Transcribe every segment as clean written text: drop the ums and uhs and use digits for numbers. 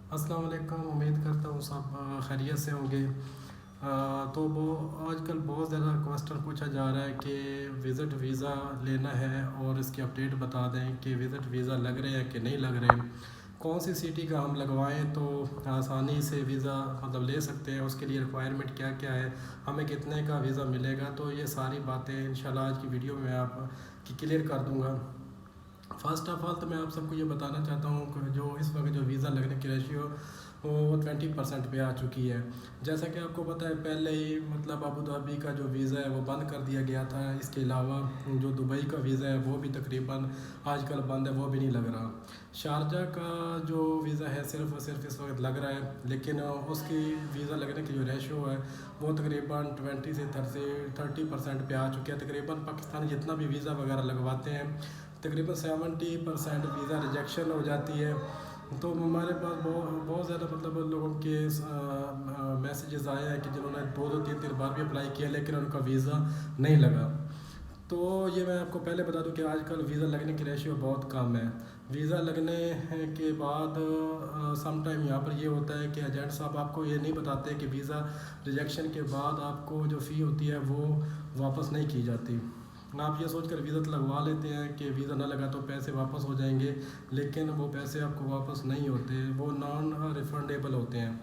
अस्सलाम वालेकुम। उम्मीद करता हूँ सब खैरियत से होंगे। तो वो आजकल बहुत ज़्यादा क्वेश्चन पूछा जा रहा है कि विज़िट वीज़ा लेना है और इसकी अपडेट बता दें कि विज़िट वीज़ा लग रहे हैं कि नहीं लग रहे, कौन सी सिटी का हम लगवाएं तो आसानी से वीज़ा मतलब ले सकते हैं, उसके लिए रिक्वायरमेंट क्या क्या है, हमें कितने का वीज़ा मिलेगा। तो ये सारी बातें इंशाल्लाह आज की वीडियो में आप की क्लियर कर दूँगा। फ़र्स्ट ऑफ़ ऑल तो मैं आप सबको ये बताना चाहता हूँ कि जो इस वक्त जो वीज़ा लगने की रेशियो वो 20% पे आ चुकी है। जैसा कि आपको पता है पहले ही मतलब अबू धाबी का जो वीज़ा है वो बंद कर दिया गया था। इसके अलावा जो दुबई का वीज़ा है वो भी तकरीबन आजकल बंद है, वो भी नहीं लग रहा। शारजा का जो वीज़ा है सिर्फ़ और सिर्फ इस वक्त लग रहा है, लेकिन उसकी वीज़ा लगने की जो रेशो है वो तकरीबन 20 से 30% पे आ चुकी है। तकरीबन पाकिस्तान जितना भी वीज़ा वगैरह लगवाते हैं तकरीबन 70% वीज़ा रिजेक्शन हो जाती है। तो हमारे पास बहुत ज़्यादा मतलब लोगों के मैसेजेस आए हैं कि जिन्होंने दो दो तीन तीन बार भी अप्लाई किया लेकिन उनका वीज़ा नहीं लगा। तो ये मैं आपको पहले बता दूं कि आजकल वीज़ा लगने की रेशियो बहुत कम है। वीज़ा लगने के बाद सम टाइम यहाँ पर ये होता है कि एजेंट साहब आपको ये नहीं बताते कि वीज़ा रिजेक्शन के बाद आपको जो फ़ी होती है वो वापस नहीं की जाती। आप ये सोचकर वीज़ा तो लगवा लेते हैं कि वीज़ा ना लगा तो पैसे वापस हो जाएंगे, लेकिन वो पैसे आपको वापस नहीं होते, वो नॉन रिफंडेबल होते हैं।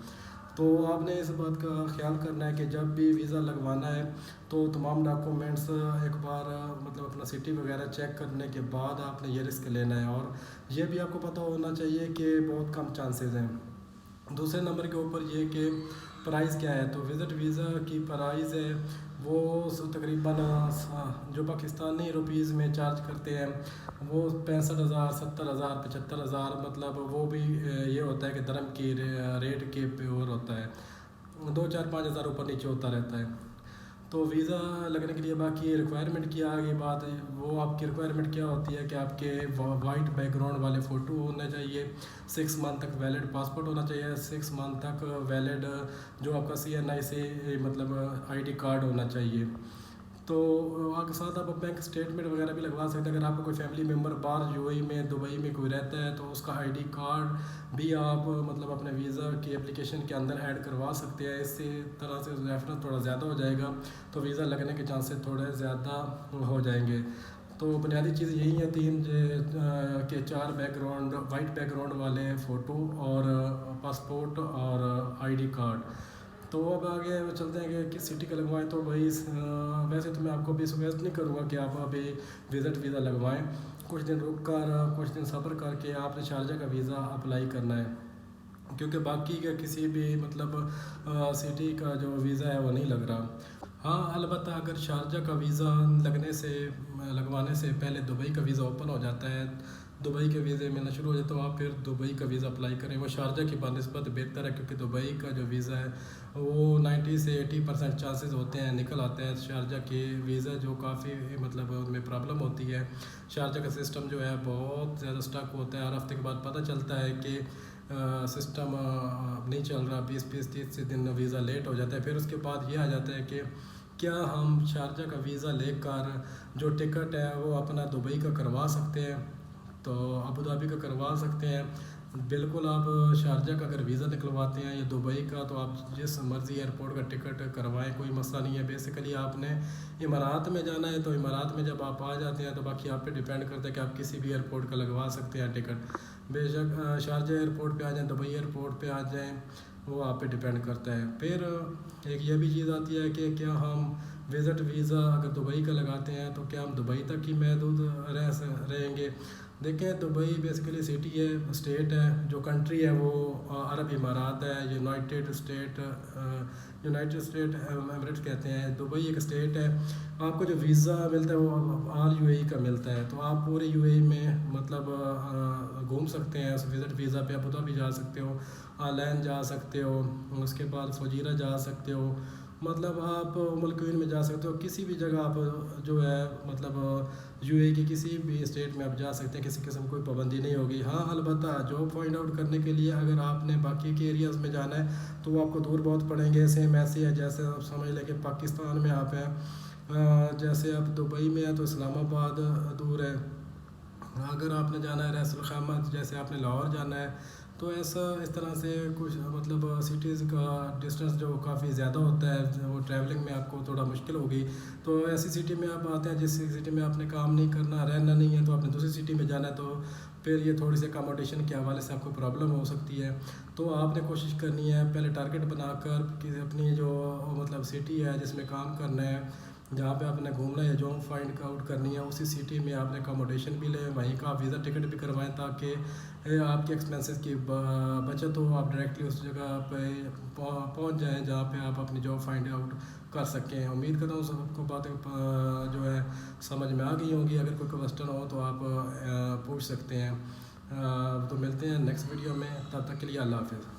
तो आपने इस बात का ख्याल करना है कि जब भी वीज़ा लगवाना है तो तमाम डॉक्यूमेंट्स एक बार मतलब अपना सिटी वगैरह चेक करने के बाद आपने ये रिस्क लेना है। और ये भी आपको पता होना चाहिए कि बहुत कम चांसेस हैं। दूसरे नंबर के ऊपर ये कि प्राइस क्या है। तो विज़िट वीज़ा की प्राइस है वो तकरीबन जो पाकिस्तानी रुपीज़ में चार्ज करते हैं वो 65,000 70,000 75,000 मतलब वो भी ये होता है कि दरम की रेट के पे और होता है, 2 4 5 हज़ार ऊपर नीचे होता रहता है। तो वीज़ा लगने के लिए बाकी रिक्वायरमेंट की आगे बात है, वो आपकी रिक्वायरमेंट क्या होती है कि आपके वाइट बैकग्राउंड वाले फ़ोटो होने चाहिए, 6 मंथ तक वैलिड पासपोर्ट होना चाहिए, 6 मंथ तक वैलिड जो आपका CNI से मतलब ID कार्ड होना चाहिए। तो आपके साथ आप बैंक स्टेटमेंट वगैरह भी लगवा सकते हैं। अगर आपका कोई फैमिली मेम्बर बाहर UAE में दुबई में कोई रहता है तो उसका ID कार्ड भी आप मतलब अपने वीज़ा की एप्लीकेशन के अंदर ऐड करवा सकते हैं। इससे तरह से रेफरेंस थोड़ा ज़्यादा हो जाएगा तो वीज़ा लगने के चांसेस थोड़े ज़्यादा हो जाएंगे। तो बुनियादी चीज़ यही है, तीन के चार बैकग्राउंड वाइट बैकग्राउंड वाले फ़ोटो और पासपोर्ट और ID कार्ड। तो अब आगे चलते हैं कि किस सिटी का लगवाएं। तो भाई वैसे तो मैं आपको भी सजेस्ट नहीं करूँगा कि आप अभी विज़िट वीज़ा लगवाएं। कुछ दिन रुक कर कुछ दिन सब्र करके आपने शारजा का वीज़ा अप्लाई करना है, क्योंकि बाकी का किसी भी मतलब सिटी का जो वीज़ा है वो नहीं लग रहा। हाँ अलबत्ता अगर शारजा का वीज़ा लगवाने से पहले दुबई का वीज़ा ओपन हो जाता है, दुबई के वीज़े मिलना शुरू हो जाए तो आप फिर दुबई का वीज़ा अप्लाई करें। वो शारजा की बनस्बत बेहतर है, क्योंकि दुबई का जो वीज़ा है वो 90 से 80% चांसेस होते हैं निकल आते हैं। शारजा के वीज़ा जो काफ़ी मतलब उनमें प्रॉब्लम होती है। शारजा का सिस्टम जो है बहुत ज़्यादा स्टक होता है, हर हफ्ते के बाद पता चलता है कि सिस्टम नहीं चल रहा, 20 20 30 दिन वीज़ा लेट हो जाता है। फिर उसके बाद ये आ जाता है कि क्या हम शारजा का वीज़ा लेकर जो टिकट है वो अपना दुबई का करवा सकते हैं, तो अबू धाबी का करवा सकते हैं। बिल्कुल आप शारजा का अगर वीज़ा निकलवाते हैं या दुबई का तो आप जिस मर्ज़ी एयरपोर्ट का टिकट करवाएं, कोई मसला नहीं है। बेसिकली आपने इमारात में जाना है तो इमारात में जब आप आ जाते हैं तो बाकी आप पे डिपेंड करता है कि आप किसी भी एयरपोर्ट का लगवा सकते हैं टिकट। बेशक शारजा एयरपोर्ट पे आ जाएं, दुबई एयरपोर्ट पे आ जाएं, वो आप पे डिपेंड करता है। फिर एक ये भी चीज़ आती है कि क्या हम विज़िट वीज़ा अगर दुबई का लगाते हैं तो क्या हम दुबई तक ही महदूद रहेंगे। देखें दुबई बेसिकली सिटी है, स्टेट है, जो कंट्री है वो अरब इमारात है, यूनाइटेड स्टेट एमिरेट्स कहते हैं। दुबई एक स्टेट है। आपको जो वीज़ा मिलता है वो ऑल UAE का मिलता है, तो आप पूरे UAE में मतलब घूम सकते हैं। उस विज़िट वीज़ा पे अबू धाबी जा सकते हो, आलैन जा सकते हो, उसके बाद फजीरा जा सकते हो, मतलब आप मुल्किन में जा सकते हो। किसी भी जगह आप जो है मतलब UAE की किसी भी स्टेट में आप जा सकते हैं, किसी किस्म की कोई पाबंदी नहीं होगी। हाँ अलबत्ता जॉब फाइंड आउट करने के लिए अगर आपने बाकी के एरियाज़ में जाना है तो वो आपको दूर बहुत पड़ेंगे। सेम ऐसे है जैसे आप समझ लें कि पाकिस्तान में आप हैं, जैसे आप दुबई में हैं तो इस्लामाबाद दूर है, अगर आपने जाना है रैसुल खैमा, जैसे आपने लाहौर जाना है, तो ऐसा इस तरह से कुछ मतलब सिटीज़ का डिस्टेंस जो काफ़ी ज़्यादा होता है, वो ट्रैवलिंग में आपको थोड़ा मुश्किल होगी। तो ऐसी सिटी में आप आते हैं जिस सिटी में आपने काम नहीं करना, रहना नहीं है, तो आपने दूसरी सिटी में जाना है, तो फिर ये थोड़ी सी अकोमोडेशन के हवाले से आपको प्रॉब्लम हो सकती है। तो आपने कोशिश करनी है पहले टारगेट बनाकर कि अपनी जो मतलब सिटी है जिसमें काम करना है, जहाँ पे आपने घूमना है, जॉब फाइंड आउट करनी है, उसी सिटी में आपने अकोमोडेशन भी लें, वहीं का आप वीज़ा टिकट भी करवाएं, ताकि आपके एक्सपेंसेस की बचत हो, आप डायरेक्टली उस जगह पे पहुँच जाएं जहाँ पे आप अपनी जॉब फाइंड आउट कर सकें। उम्मीद करता हूँ सबको बातें जो है समझ में आ गई होंगी। अगर कोई क्वेश्चन हो तो आप पूछ सकते हैं। तो मिलते हैं नेक्स्ट वीडियो में, तब तक के लिए अल्लाह हाफ़िज़।